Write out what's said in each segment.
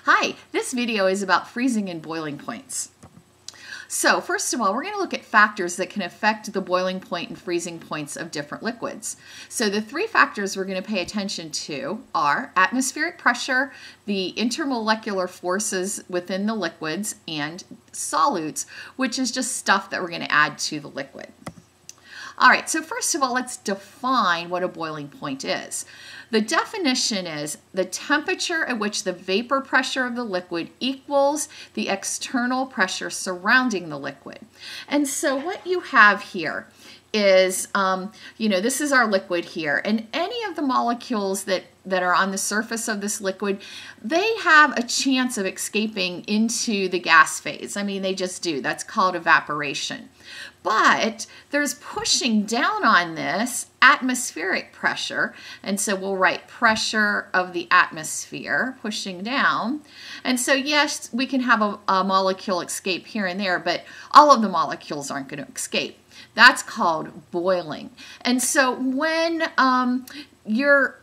Hi, this video is about freezing and boiling points. So first of all, we're going to look at factors that can affect the boiling point and freezing points of different liquids. So the three factors we're going to pay attention to are atmospheric pressure, the intermolecular forces within the liquids, and solutes, which is just stuff that we're going to add to the liquid. All right, so first of all, let's define what a boiling point is. The definition is the temperature at which the vapor pressure of the liquid equals the external pressure surrounding the liquid. And so what you have here is, this is our liquid here, and any of the molecules that are on the surface of this liquid, they have a chance of escaping into the gas phase. I mean, they just do. That's called evaporation. But there's pushing down on this atmospheric pressure, and so we'll write pressure of the atmosphere pushing down. And so yes, we can have a molecule escape here and there, but all of the molecules aren't going to escape. That's called boiling. And so when your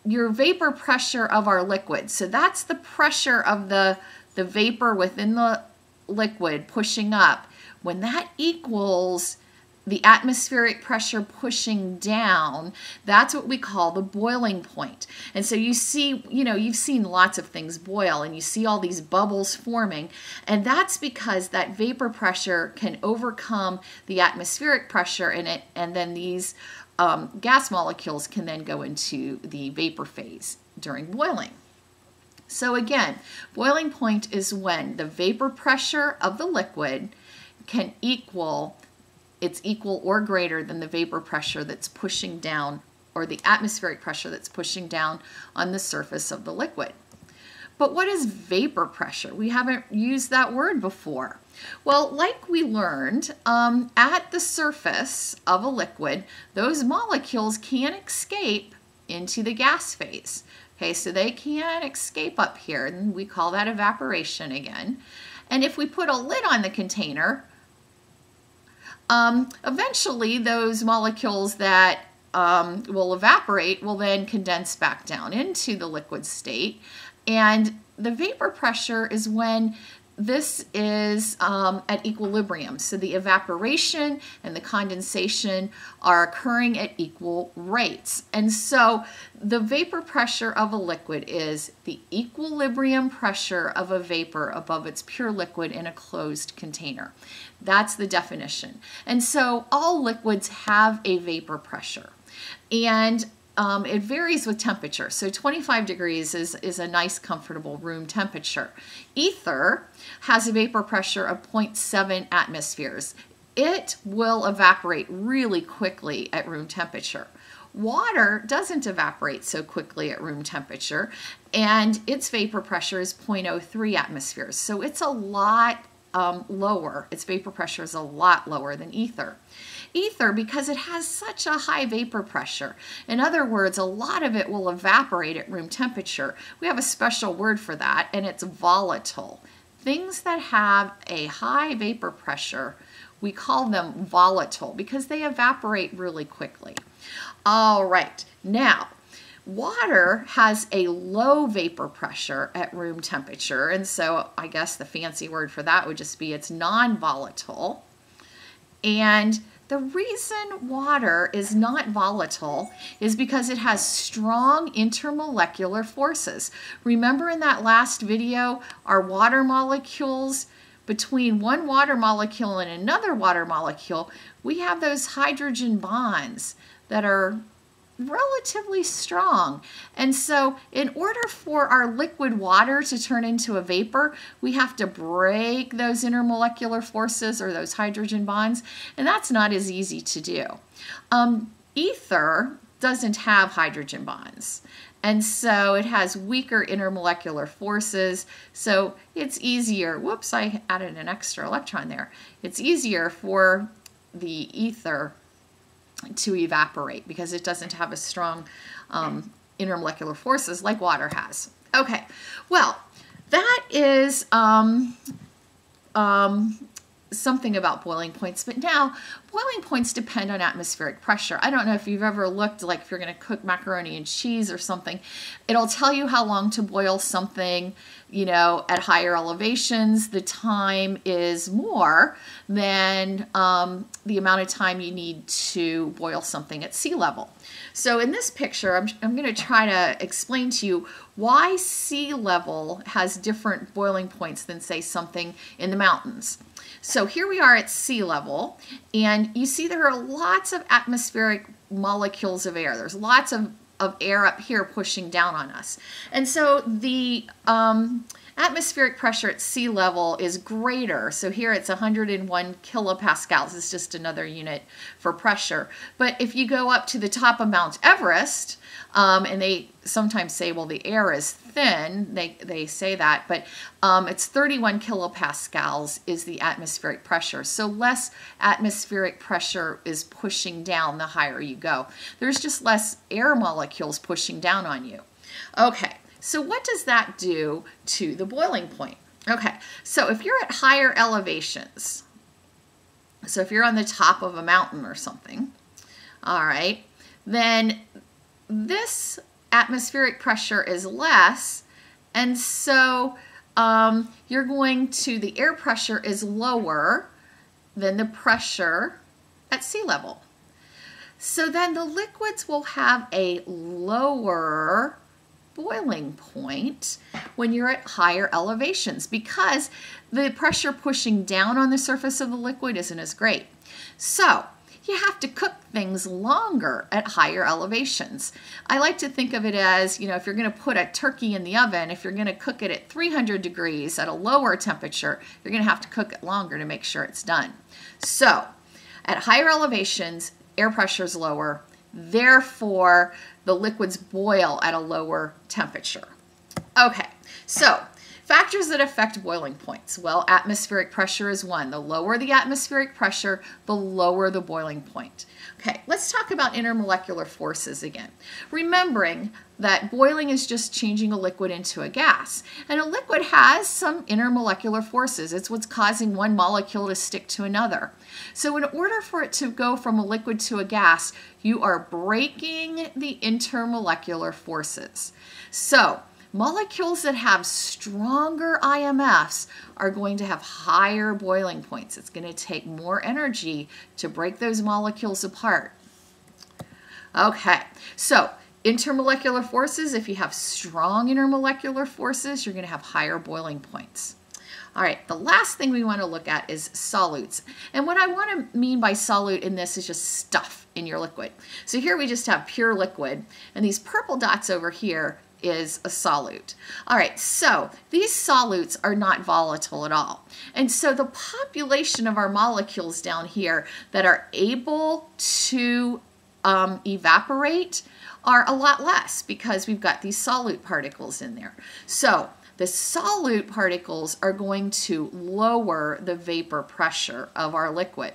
vapor pressure of our liquid, so that's the pressure of the vapor within the liquid pushing up, when that equals the atmospheric pressure pushing down, that's what we call the boiling point. And so you see, you've seen lots of things boil and you see all these bubbles forming, and that's because that vapor pressure can overcome the atmospheric pressure in it, and then these gas molecules can then go into the vapor phase during boiling. So again, boiling point is when the vapor pressure of the liquid can equal or greater than the vapor pressure that's pushing down, or the atmospheric pressure that's pushing down on the surface of the liquid. But what is vapor pressure? We haven't used that word before. Well, like we learned, at the surface of a liquid, those molecules can escape into the gas phase. Okay, so they can escape up here, and we call that evaporation again. And if we put a lid on the container, eventually those molecules that will evaporate will then condense back down into the liquid state. And the vapor pressure is when this is at equilibrium. So the evaporation and the condensation are occurring at equal rates. And so the vapor pressure of a liquid is the equilibrium pressure of a vapor above its pure liquid in a closed container. That's the definition. And so all liquids have a vapor pressure. And it varies with temperature. So 25 degrees is a nice, comfortable room temperature. Ether has a vapor pressure of 0.7 atmospheres. It will evaporate really quickly at room temperature. Water doesn't evaporate so quickly at room temperature, and its vapor pressure is 0.03 atmospheres. So it's a lot lower. Its vapor pressure is a lot lower than ether. Ether, because it has such a high vapor pressure, in other words, a lot of it will evaporate at room temperature. We have a special word for that, and it's volatile. Things that have a high vapor pressure, we call them volatile because they evaporate really quickly. All right, now, water has a low vapor pressure at room temperature, and so I guess the fancy word for that would just be it's non-volatile. And the reason water is not volatile is because it has strong intermolecular forces. Remember in that last video, our water molecules, between one water molecule and another water molecule, we have those hydrogen bonds that are relatively strong. And so in order for our liquid water to turn into a vapor, we have to break those intermolecular forces or those hydrogen bonds, and that's not as easy to do. Ether doesn't have hydrogen bonds, and so it has weaker intermolecular forces, so it's easier. Whoops, I added an extra electron there. It's easier for the ether to evaporate because it doesn't have as strong intermolecular forces like water has. Okay, well, that is something about boiling points, but now boiling points depend on atmospheric pressure. I don't know if you've ever looked, like if you're going to cook macaroni and cheese or something, it'll tell you how long to boil something, you know, at higher elevations. The time is more than the amount of time you need to boil something at sea level. So in this picture, I'm going to try to explain to you why sea level has different boiling points than, say, something in the mountains. So here we are at sea level, and you see there are lots of atmospheric molecules of air. There's lots of air up here pushing down on us. And so the atmospheric pressure at sea level is greater. So here it's 101 kilopascals. It's just another unit for pressure. But if you go up to the top of Mount Everest, and they sometimes say, well, the air is thin, they say that, but it's 31 kilopascals is the atmospheric pressure. So less atmospheric pressure is pushing down the higher you go. There's just less air molecules pushing down on you. Okay, so what does that do to the boiling point? Okay, so if you're at higher elevations, so if you're on the top of a mountain or something, all right, then this atmospheric pressure is less, and so the air pressure is lower than the pressure at sea level. So then the liquids will have a lower boiling point when you're at higher elevations because the pressure pushing down on the surface of the liquid isn't as great. So you have to cook things longer at higher elevations. I like to think of it as, you know, if you're going to put a turkey in the oven, if you're going to cook it at 300 degrees at a lower temperature, you're going to have to cook it longer to make sure it's done. So at higher elevations, air pressure is lower, therefore the liquids boil at a lower temperature. Okay, so factors that affect boiling points. Well, atmospheric pressure is one. The lower the atmospheric pressure, the lower the boiling point. Okay, let's talk about intermolecular forces again. Remembering that boiling is just changing a liquid into a gas. And a liquid has some intermolecular forces. It's what's causing one molecule to stick to another. So in order for it to go from a liquid to a gas, you are breaking the intermolecular forces. So molecules that have stronger IMFs are going to have higher boiling points. It's going to take more energy to break those molecules apart. Okay, so intermolecular forces, if you have strong intermolecular forces, you're going to have higher boiling points. All right, the last thing we want to look at is solutes. And what I want to mean by solute in this is just stuff in your liquid. So here we just have pure liquid, and these purple dots over here is a solute. All right, so these solutes are not volatile at all. And so the population of our molecules down here that are able to evaporate are a lot less because we've got these solute particles in there. So the solute particles are going to lower the vapor pressure of our liquid.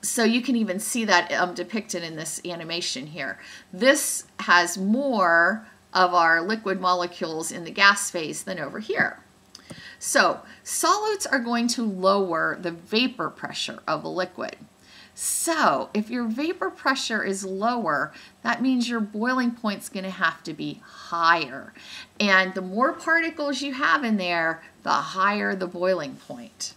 So you can even see that depicted in this animation here. This has more of our liquid molecules in the gas phase than over here. So solutes are going to lower the vapor pressure of a liquid. So if your vapor pressure is lower, that means your boiling point is going to have to be higher. And the more particles you have in there, the higher the boiling point.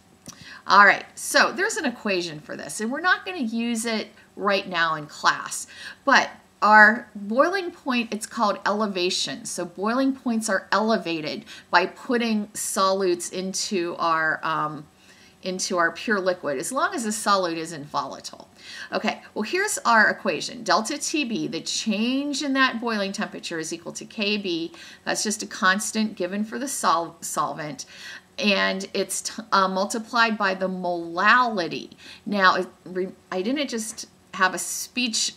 All right, so there's an equation for this, and we're not going to use it right now in class, but our boiling point, it's called elevation. So boiling points are elevated by putting solutes into our pure liquid, as long as the solute isn't volatile. Okay, well here's our equation. Delta TB, the change in that boiling temperature is equal to KB. That's just a constant given for the solvent. And it's multiplied by the molality. Now, I didn't just have a speech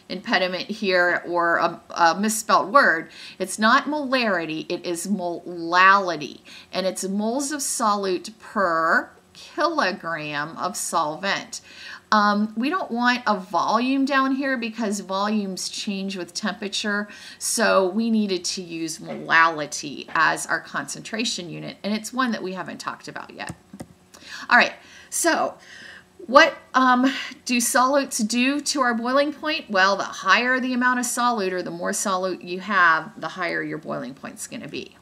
impediment here or a misspelled word. It's not molarity, it is molality. And it's moles of solute per kilogram of solvent. We don't want a volume down here because volumes change with temperature, so we needed to use molality as our concentration unit, and it's one that we haven't talked about yet. All right, so What do solutes do to our boiling point? Well, the higher the amount of solute or the more solute you have, the higher your boiling point is going to be.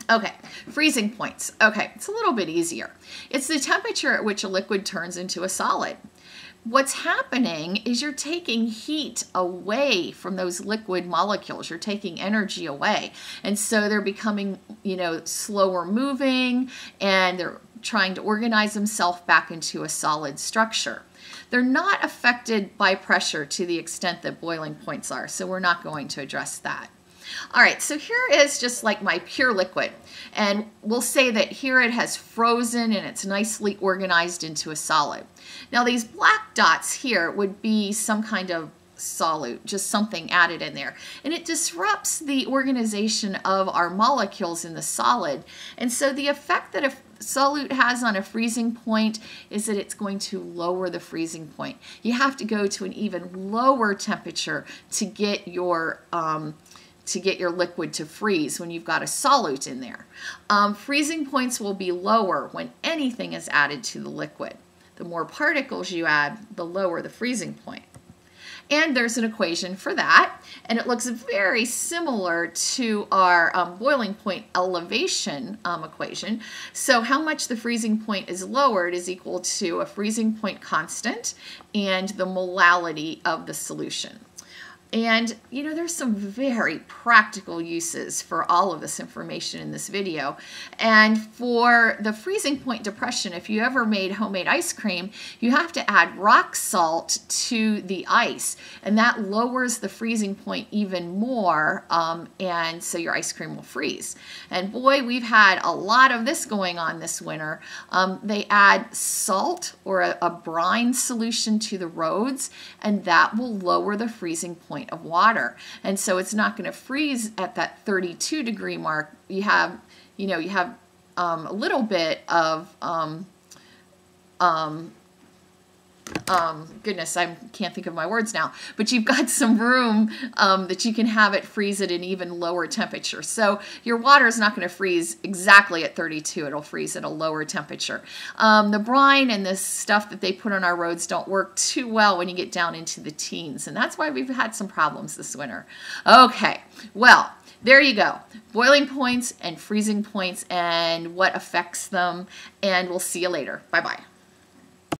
Okay, freezing points. Okay, it's a little bit easier. It's the temperature at which a liquid turns into a solid. What's happening is you're taking heat away from those liquid molecules. You're taking energy away. And so they're becoming, slower moving, and they're trying to organize themselves back into a solid structure. They're not affected by pressure to the extent that boiling points are, so we're not going to address that. All right, so here is just like my pure liquid, and we'll say that here it has frozen and it's nicely organized into a solid. Now these black dots here would be some kind of solute, just something added in there, and it disrupts the organization of our molecules in the solid. And so the effect that a solute has on a freezing point is that it's going to lower the freezing point. You have to go to an even lower temperature to get your liquid to freeze when you've got a solute in there. Freezing points will be lower when anything is added to the liquid. The more particles you add, the lower the freezing point. And there's an equation for that, and it looks very similar to our boiling point elevation equation. So how much the freezing point is lowered is equal to a freezing point constant and the molality of the solution. And, there's some very practical uses for all of this information in this video. And for the freezing point depression, if you ever made homemade ice cream, you have to add rock salt to the ice. And that lowers the freezing point even more, and so your ice cream will freeze. And boy, we've had a lot of this going on this winter. They add salt or a brine solution to the roads, and that will lower the freezing point of water. And so it's not going to freeze at that 32-degree mark. You have a little bit of goodness, I can't think of my words now, but you've got some room that you can have it freeze at an even lower temperature. So your water is not going to freeze exactly at 32. It'll freeze at a lower temperature. The brine and this stuff that they put on our roads don't work too well when you get down into the teens, and that's why we've had some problems this winter. Okay, well, there you go. Boiling points and freezing points and what affects them, and we'll see you later. Bye-bye.